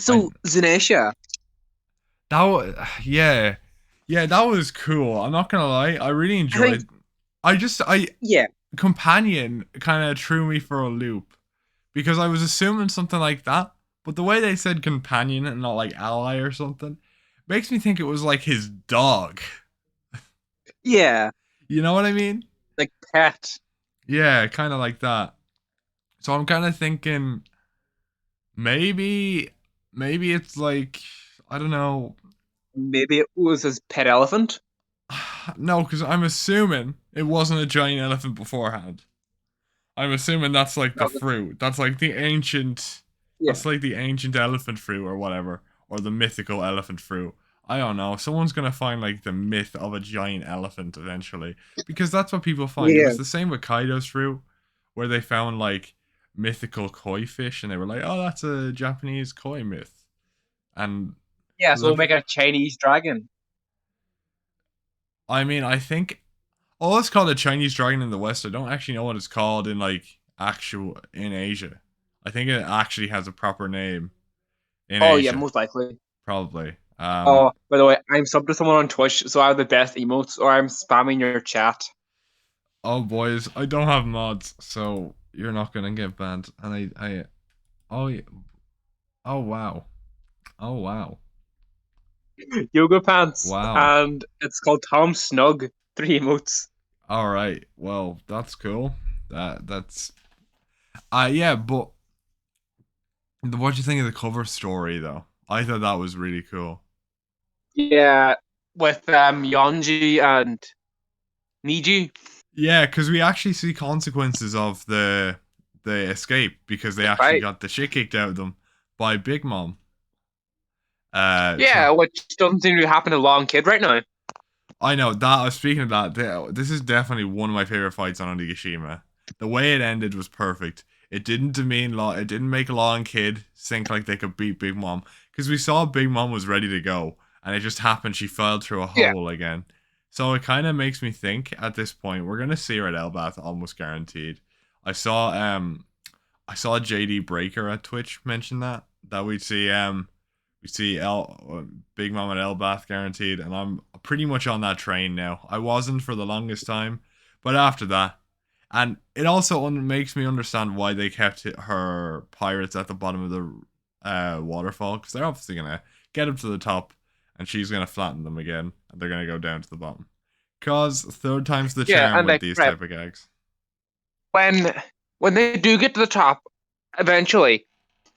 I So Zanesha, that was, yeah, yeah, that was cool. I'm not gonna lie, I really I think, enjoyed. I yeah, companion kind of threw me for a loop because I was assuming something like that, but the way they said companion and not like ally or something makes me think it was like his dog. yeah, You know what I mean? like pet. Yeah, kind of like that. So I'm kind of thinking maybe maybe it's like I don't know. Maybe it was his pet elephant. No, because I'm assuming it wasn't a giant elephant beforehand. I'm assuming that's like the No, fruit. That's like the ancient. yeah, That's like the ancient elephant fruit or whatever, or the mythical elephant fruit. I don't know. Someone's gonna find like the myth of a giant elephant eventually, because that's what people find. It yeah, was the same with Kaido's fruit, where they found like mythical koi fish, and they were like, "Oh, that's a Japanese koi myth." And yeah. so So we'll the, make a Chinese dragon. I mean, I think oh, it's called a Chinese dragon in the West. I don't actually know what it's called in like actual in Asia. I think it actually has a proper name in Oh yeah, Asia, most likely. probably. Oh, by the way, I'm subbed to someone on Twitch, so I have the best emotes, or I'm spamming your chat. Oh boys, I don't have mods, so you're not gonna get banned. And oh, oh wow, oh wow, Yoga pants, wow. and it's called Tom Snug. Three emotes. All right, well that's cool. That's yeah, but what do you think of the cover story though? I thought that was really cool. Yeah, with Yonji and Niji. Yeah, because we actually see consequences of the escape because they actually Right. got the shit kicked out of them by Big Mom. Yeah, So which doesn't seem to happen to Long Kid right now. I know that. I was speaking of that. This is definitely one of my favorite fights on Onigashima. The way it ended was perfect. It didn't demean Law. It didn't make Law and Kid think like they could beat Big Mom because we saw Big Mom was ready to go, and it just happened she fell through a Yeah. hole again. So it kind of makes me think at this point we're gonna see her at Elbath almost guaranteed. I saw I saw JD Breaker at Twitch mention that we see Big Mom and Elbath guaranteed, and I'm pretty much on that train now. I wasn't for the longest time, but after that, and it also makes me understand why they kept her pirates at the bottom of the waterfall because they're obviously gonna get up to the top, and she's gonna flatten them again, and they're gonna go down to the bottom. Cause third time's the Yeah, charm and with like these right, type of gags. when when they do get to the top eventually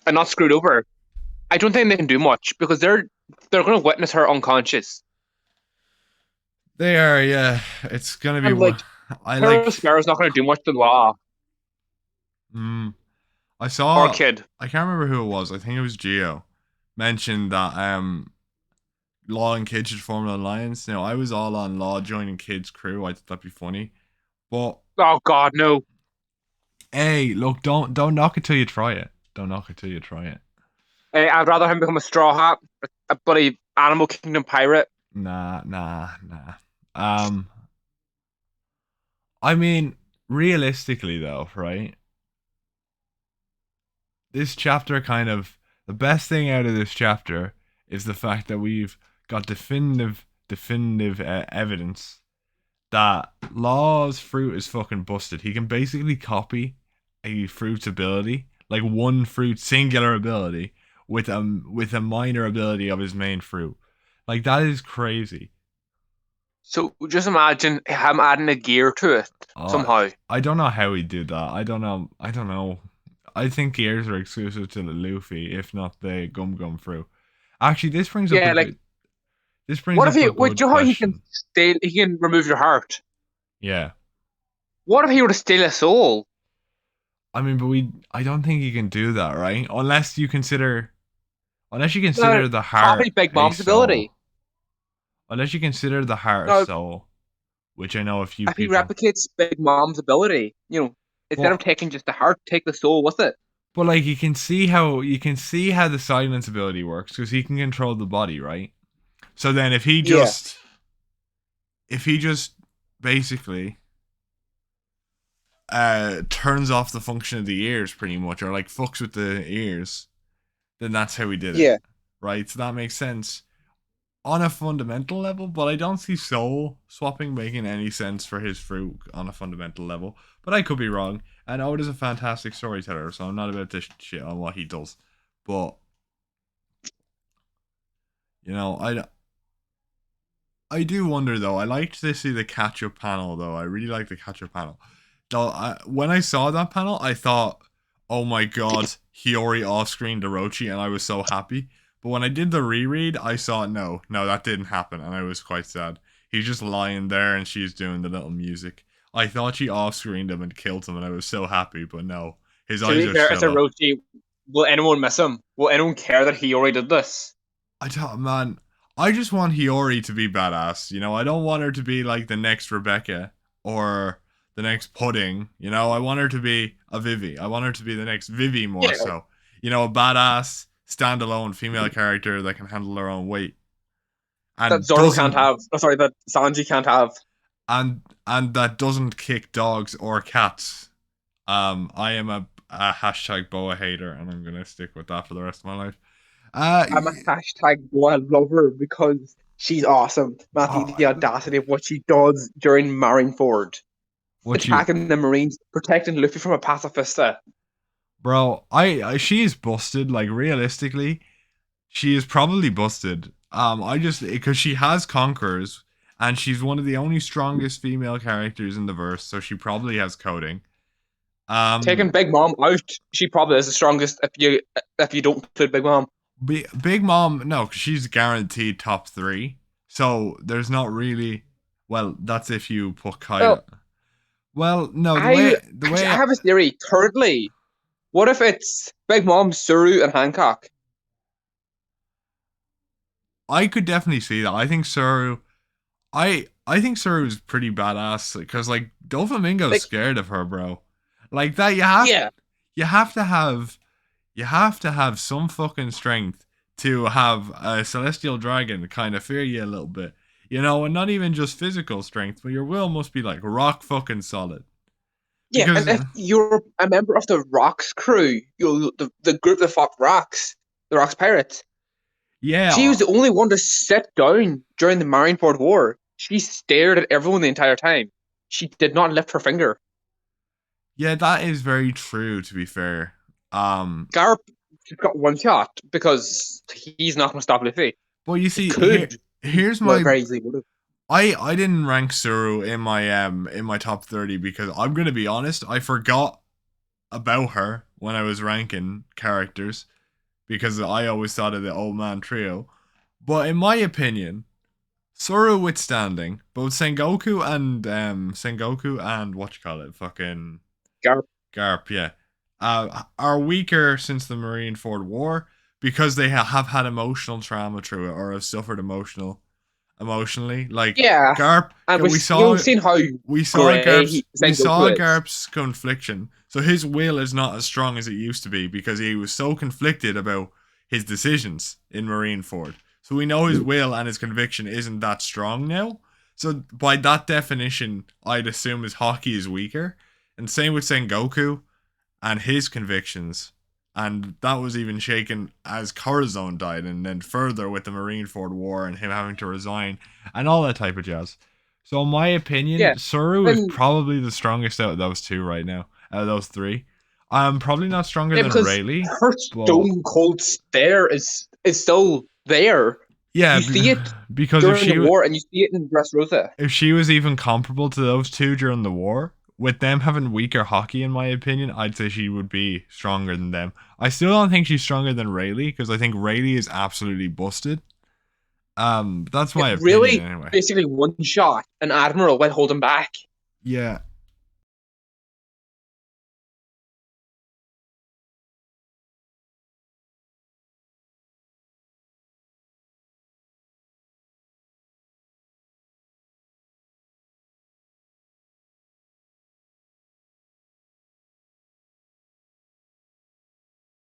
and not screwed over, I don't think they can do much because they're going to witness her unconscious. They are, yeah. It's gonna be And what like I her like. Sparrow's not going to do much to Law Mm, I or saw. Kid. I can't remember who it was. I think it was Geo mentioned that Law and Kid should form an alliance. Now I was all on Law joining Kid's crew. I thought that'd be funny, but Oh God, no! hey, look, don't knock it till you try it. Don't knock it till you try it. I'd rather him become a Straw Hat, a bloody Animal Kingdom pirate. Nah, nah, nah. Um, I mean, realistically though, right? This chapter kind of the best thing out of this chapter is the fact that we've got definitive evidence that Law's fruit is fucking busted. He can basically copy a fruit's ability, like one fruit singular ability, with a minor ability of his main fruit. Like that is crazy. So just imagine him adding a gear to it Uh, somehow. I don't know how he did that. I don't know. I don't know. I think gears are exclusive to the Luffy, if not the Gum Gum fruit. Actually, this brings up a Yeah, like good. This brings what if up he? a Wait, good you know how he can question. steal? He can remove your heart. Yeah, What if he were to steal a soul? I mean, but we. I don't think you can do that, right? Unless you No, consider the copy heart Big a Mom's soul. ability. Unless you consider the heart a No, soul, which I know a few if he people. replicates Big Mom's ability, instead of But taking just the heart, take the soul with it. like you can see how the silence ability works because he can control the body, right? So then Yeah. if he just basically turns off the function of the ears pretty much or like fucks with the ears, then that's how he did it, Yeah. right? So that makes sense on a fundamental level, but I don't see soul swapping making any sense for his fruit on a fundamental level. But I could be wrong. And Oda is a fantastic storyteller, so I'm not about to shit on what he does. But you know, I do wonder though. I liked to see the catch up panel though. I really like the catch up panel. Though when I saw that panel, I thought, "Oh my god, Hiyori off screen Orochi," and I was so happy. But when I did the reread, I saw no, that didn't happen, and I was quite sad. He's just lying there, and she's doing the little music. I thought she off screened him and killed him, and I was so happy. But no, his To eyes be are fair, it's still a up. Roshi. Will anyone miss him? Will anyone care that he already did this? I thought, man, I just want Hiyori to be badass. You know, I don't want her to be like the next Rebecca or the next Pudding. You know, I want her to be a Vivi. I want her to be the next Vivi more Yeah. so. You know, a badass, standalone female character that can handle her own weight That and Zoro can't doesn't have. Oh, sorry, that Sanji can't have. and that doesn't kick dogs or cats. I am a hashtag boa hater, and I'm gonna stick with that for the rest of my life. Uh, I'm a hashtag wild lover because she's awesome. Matthew, oh, the audacity of what she does during Marineford, what you attacking the Marines, protecting Luffy from a pacifista. Bro, I she is busted. Like realistically, she is probably busted. I just because she has conquerors, and she's one of the only strongest female characters in the verse, so she probably has coding. Taking Um, Big Mom out, she probably is the strongest if you don't include Big Mom. Big Mom, no, 'cause she's guaranteed top three. So there's not really. Well, that's if you put Well, Kaido. Well, no, I the actually I way have a theory. Currently, what if it's Big Mom, Tsuru, and Hancock? I could definitely see that. I think Tsuru I think Saru's pretty badass because like Doflamingo's Like, scared of her, bro. Like that yeah, you have to have you have to have some fucking strength to have a celestial dragon kind of fear you a little bit. You know, and not even just physical strength, but your will must be like rock fucking solid. yeah. Because And if you're a member of the Rocks crew, the group that fought Rocks, the Rocks pirates, she yeah, was the only one to sit down during the Marineford War. She stared at everyone the entire time. She did not lift her finger. yeah, that is very true to be fair. Garp just got one shot because he's not going to stop Luffy. But you He see could, here's well, my very easily would have. I didn't rank Tsuru in my top 30 because I'm gonna be honest, I forgot about her when I was ranking characters because I always thought of the old man trio. But in my opinion, Tsuru withstanding, both Sengoku and what you call it, fucking Garp. Garp, yeah, are weaker since the Marineford War because they have had emotional trauma through it or have suffered emotionally. Like Yeah, Garp, and we you've saw seen how we saw grey Garp's we saw Sengoku is. Garp's confliction. So his will is not as strong as it used to be because he was so conflicted about his decisions in Marineford. So we know his will and his conviction isn't that strong now. So by that definition, I'd assume his hockey is weaker. And same with Sengoku and his convictions. And that was even shaken as Corazon died, and then further with the Marineford War and him having to resign and all that type of jazz. So, in my opinion, Yeah, Tsuru is and probably the strongest out of those two right now. Out of those three, probably not stronger yeah, than because Rayleigh, her but stone cold stare is still there. yeah, You see it because during the war, and you see it in Dressrosa. if she was even comparable to those two during the war, with them having weaker hockey, in my opinion, I'd say she would be stronger than them. I still don't think she's stronger than Rayleigh because I think Rayleigh is absolutely busted. That's It my opinion really anyway. basically one shot an admiral while holding back. Yeah,